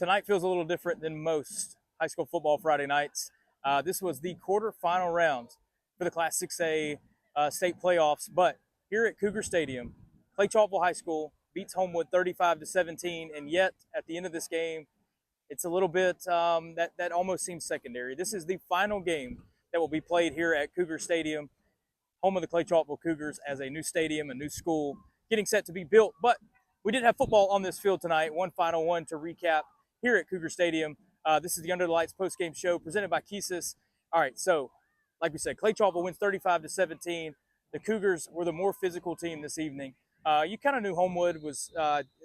Tonight feels a little different than most high school football Friday nights. This was the quarterfinal round for the Class 6A state playoffs, but here at Cougar Stadium, Clay Chalkville High School beats Homewood 35-17, and yet at the end of this game, it's a little bit that almost seems secondary. This is the final game that will be played here at Cougar Stadium, home of the Clay Chalkville Cougars, as a new stadium, a new school getting set to be built. But we did have football on this field tonight, one final one to recap here at Cougar Stadium. This is the Under the Lights postgame show presented by KEYSYS. All right, so like we said, Clay Chalkville wins 35-17. The Cougars were the more physical team this evening. You kind of knew Homewood was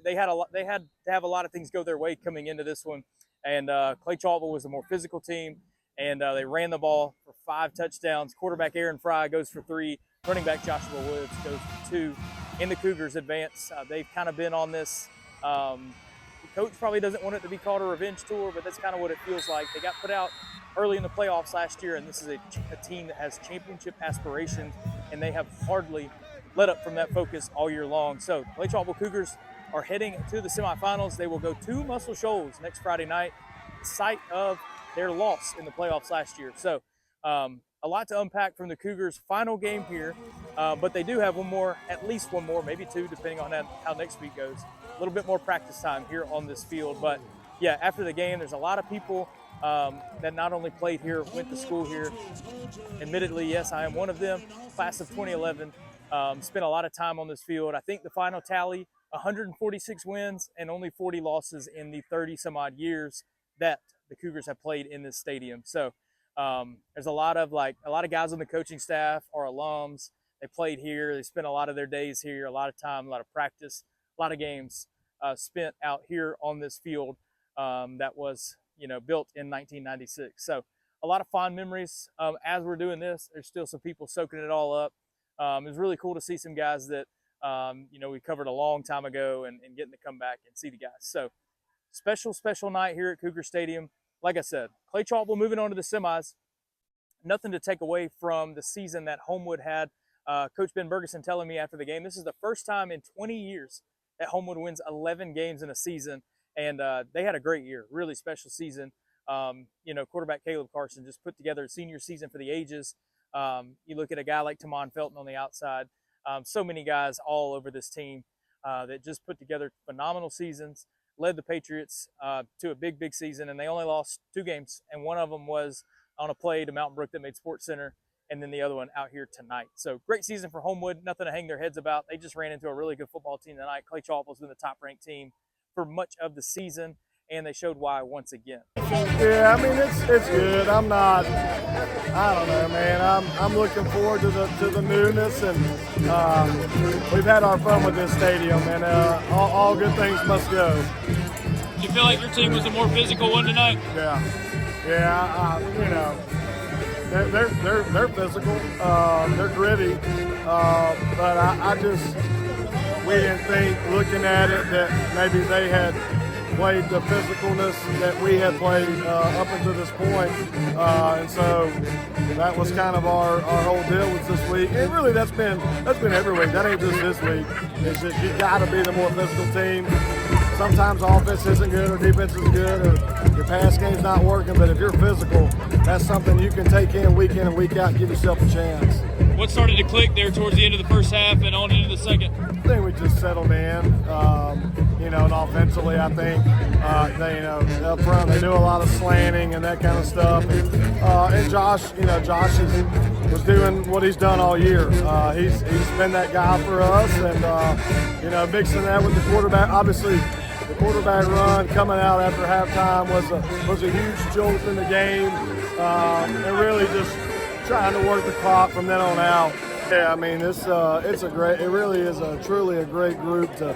they had to have a lot of things go their way coming into this one, and Clay Chalkville was the more physical team, and they ran the ball for 5 touchdowns. Quarterback Aaron Fry goes for 3. Running back Joshua Woods goes for 2. In the Cougars advance, they've kind of been on this. The coach probably doesn't want it to be called a revenge tour, but that's kind of what it feels like. They got put out early in the playoffs last year, and this is a team that has championship aspirations, and they have hardly let up from that focus all year long. So Clay Chalkville Cougars are heading to the semifinals. They will go to Muscle Shoals next Friday night, site of their loss in the playoffs last year. So a lot to unpack from the Cougars' final game here, but they do have at least one more, maybe 2, depending on how next week goes. A little bit more practice time here on this field. But yeah, after the game, there's a lot of people that not only played here, went to school here. Admittedly, yes, I am one of them, class of 2011. Spent a lot of time on this field. I think the final tally, 146 wins and only 40 losses in the 30-some-odd years that the Cougars have played in this stadium. So there's a lot of guys on the coaching staff are alums. They played here. They spent a lot of their days here, a lot of time, a lot of practice, a lot of games spent out here on this field that was, built in 1996. So a lot of fond memories. As we're doing this, there's still some people soaking it all up. It was really cool to see some guys that, we covered a long time ago and getting to come back and see the guys. So special night here at Cougar Stadium. Like I said, Clay Chalkville moving on to the semis. Nothing to take away from the season that Homewood had. Coach Ben Bergeson telling me after the game, this is the first time in 20 years that Homewood wins 11 games in a season. And they had a great year, really special season. Quarterback Caleb Carson just put together a senior season for the ages. You look at a guy like Tamon Felton on the outside. So many guys all over this team that just put together phenomenal seasons, led the Patriots to a big season, and they only lost 2 games, and one of them was on a play to Mountain Brook that made Sports Center, and then the other one out here tonight. So great season for Homewood, nothing to hang their heads about. They just ran into a really good football team tonight. Clay Chalkville's been the top-ranked team for much of the season, and they showed why once again. Yeah, I mean, it's good. I don't know, man. I'm looking forward to the newness, and we've had our fun with this stadium, and all good things must go. Do you feel like your team was the more physical one tonight? Yeah. They're physical. They're gritty, but we didn't think, looking at it, that maybe they had played the physicalness that we had played up until this point. And so that was kind of our whole deal with this week. And really that's been every week. That ain't just this week. It's just you got to be the more physical team. Sometimes offense isn't good or defense is good or your pass game's not working, but if you're physical, that's something you can take in and week out and give yourself a chance. What started to click there towards the end of the first half and on into the second? I think we just settled in. And offensively, I think they, up front they do a lot of slanting and that kind of stuff. And Josh, Josh was doing what he's done all year. He's been that guy for us, and mixing that with the quarterback. Obviously, the quarterback run coming out after halftime was a huge jolt in the game, and really just trying to work the clock from then on out. Yeah, I mean, it really is truly a great group to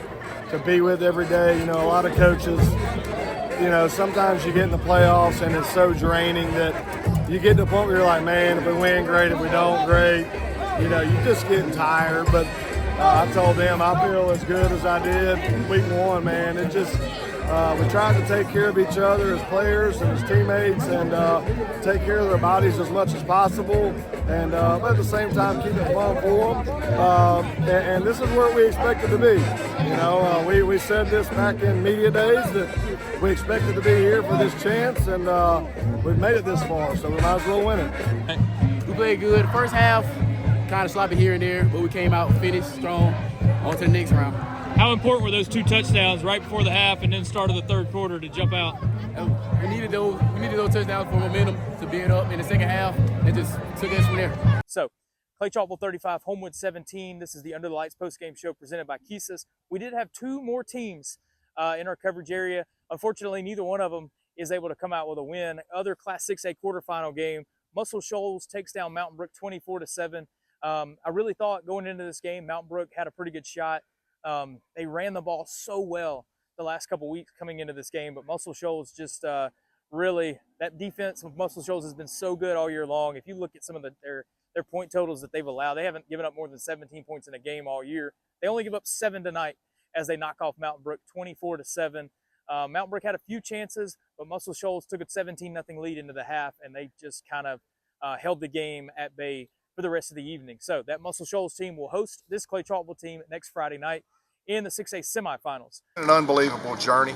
be with every day. A lot of coaches, sometimes you get in the playoffs and it's so draining that you get to the point where you're like, man, if we win, great. If we don't, great. You just getting tired. But I told them I feel as good as I did week 1, man. It just, We tried to take care of each other as players and as teammates, and take care of their bodies as much as possible, and but at the same time keep it fun for them. And this is where we expected to be. You know, we said this back in media days that we expected to be here for this chance, and we've made it this far, so we might as well win it. We played good. First half, kind of sloppy here and there, but we came out, finished strong, on to the next round. How important were those 2 touchdowns right before the half and then start of the third quarter to jump out? We needed those touchdowns for momentum to build up in the second half. It just took us from there. So, Clay Chalkville 35, Homewood 17. This is the Under the Lights postgame show presented by KEYSYS. We did have 2 more teams in our coverage area. Unfortunately, neither one of them is able to come out with a win. Other Class 6A quarterfinal game, Muscle Shoals takes down Mountain Brook 24-7. I really thought going into this game, Mountain Brook had a pretty good shot. They ran the ball so well the last couple weeks coming into this game, but Muscle Shoals just really, that defense of Muscle Shoals has been so good all year long. If you look at some of their point totals that they've allowed, they haven't given up more than 17 points in a game all year. They only give up 7 tonight as they knock off Mountain Brook 24-7. Mountain Brook had a few chances, but Muscle Shoals took a 17-0 lead into the half, and they just kind of held the game at bay for the rest of the evening. So that Muscle Shoals team will host this Clay Chalkville team next Friday night in the 6A semifinals. An unbelievable journey.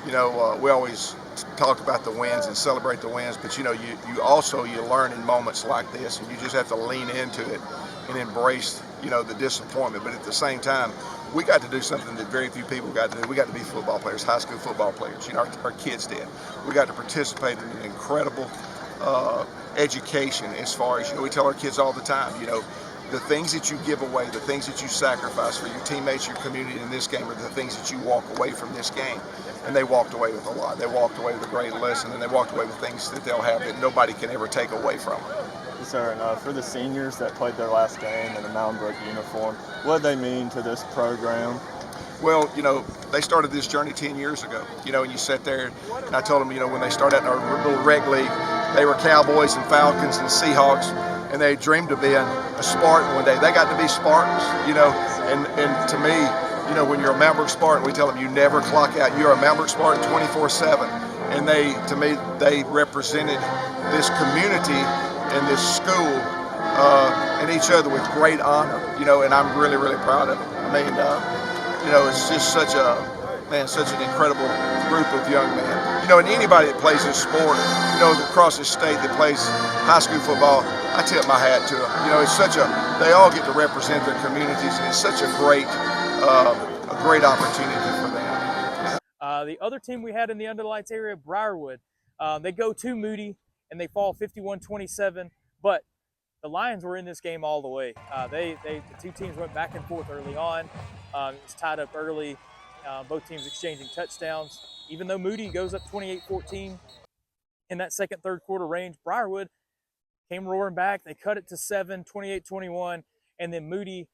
You know, we always talk about the wins and celebrate the wins, but you know, you learn in moments like this, and you just have to lean into it and embrace, you know, the disappointment. But at the same time, we got to do something that very few people got to do. We got to be football players, high school football players. You know, our kids did. We got to participate in an incredible education as far as, you know, we tell our kids all the time, you know, the things that you give away, the things that you sacrifice for your teammates, your community in this game are the things that you walk away from this game. And they walked away with a lot. They walked away with a great lesson, and they walked away with things that they'll have that nobody can ever take away from them. Yes, sir. And for the seniors that played their last game in the Mountain Brook uniform, what do they mean to this program? Well, you know, they started this journey 10 years ago, you know, and you sat there, and I told them, you know, when they started out in our little rec league, they were Cowboys and Falcons and Seahawks, and they dreamed of being a Spartan one day. They got to be Spartans, you know, and to me, you know, when you're a Mountain Brook Spartan, we tell them you never clock out. You're a Mountain Brook Spartan 24/7, and to me, they represented this community and this school and each other with great honor, you know, and I'm really, really proud of it. I mean, you know, it's just such an incredible group of young men. You know, and anybody that plays this sport, you know, across the state that plays high school football, I tip my hat to them. You know, it's they all get to represent their communities, and it's such a great opportunity for them. The other team we had in the Under the Lights area, Briarwood, they go to Moody, and they fall 51-27, but the Lions were in this game all the way. The 2 teams went back and forth early on. It was tied up early, both teams exchanging touchdowns. Even though Moody goes up 28-14 in that second, third quarter range, Briarwood came roaring back. They cut it to 7, 28-21, and then Moody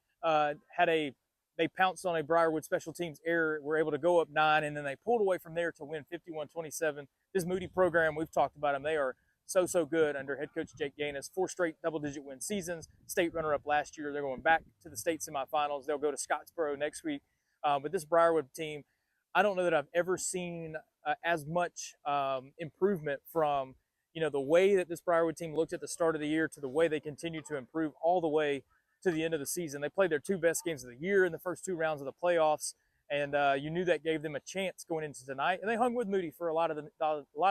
they pounced on a Briarwood special teams error, were able to go up 9, and then they pulled away from there to win 51-27. This Moody program, we've talked about them, they are so good under head coach Jake Gaines. 4 straight double-digit win seasons, state runner-up last year. They're going back to the state semifinals. They'll go to Scottsboro next week. But this Briarwood team, I don't know that I've ever seen as much improvement from, you know, the way that this Briarwood team looked at the start of the year to the way they continue to improve all the way to the end of the season. They played their 2 best games of the year in the first 2 rounds of the playoffs, and you knew that gave them a chance going into tonight. And they hung with Moody for a lot of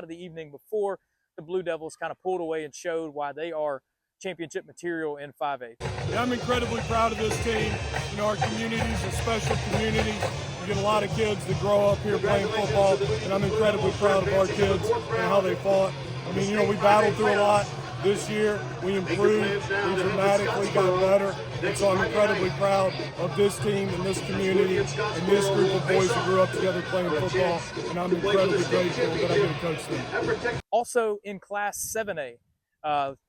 the evening before the Blue Devils kind of pulled away and showed why they are championship material in 5A. Yeah, I'm incredibly proud of this team. You know, our community is a special community. We get a lot of kids that grow up here playing football, and I'm incredibly proud of our kids and how they fought. I mean, you know, we battled through a lot. This year, we improved, we dramatically got better, and so I'm incredibly proud of this team and this community and this group of boys who grew up together playing football, and I'm incredibly grateful that I get to coach them. Also in Class 7A,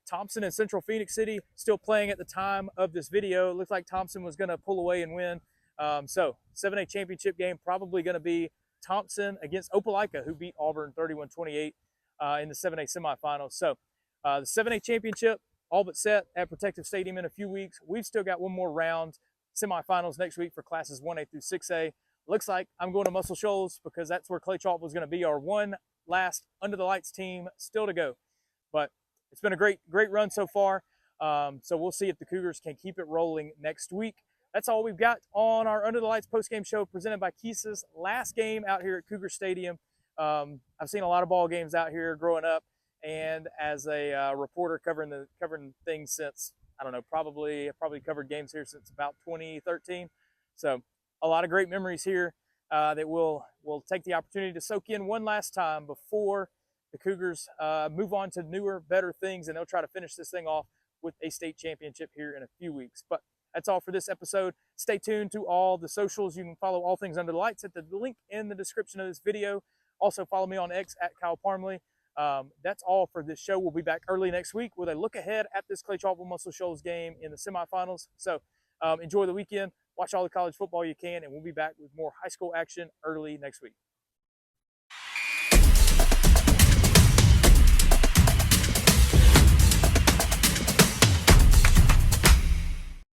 Thompson and Central Phoenix City still playing at the time of this video. It looks like Thompson was going to pull away and win. So 7A championship game probably going to be Thompson against Opelika, who beat Auburn 31-28 in the 7A semifinals. So the 7A championship all but set at Protective Stadium in a few weeks. We've still got one more round, semifinals next week for classes 1A through 6A. looks like I'm going to Muscle Shoals because that's where Clay Chalk was going to be our one last Under the Lights team still to go. But it's been a great run so far. So we'll see if the Cougars can keep it rolling next week. That's all we've got on our Under the Lights postgame show presented by KEYSYS. Last game out here at Cougar Stadium. I've seen a lot of ball games out here growing up, and as a reporter covering things since, I don't know, probably covered games here since about 2013. So a lot of great memories here that we'll take the opportunity to soak in one last time before the Cougars move on to newer, better things, and they'll try to finish this thing off with a state championship here in a few weeks. But that's all for this episode. Stay tuned to all the socials. You can follow All Things Under the Lights at the link in the description of this video. Also follow me on X at Kyle Parmley. That's all for this show. We'll be back early next week with a look ahead at this Clay Chalk Muscle Shoals game in the semifinals. So enjoy the weekend. Watch all the college football you can, and we'll be back with more high school action early next week.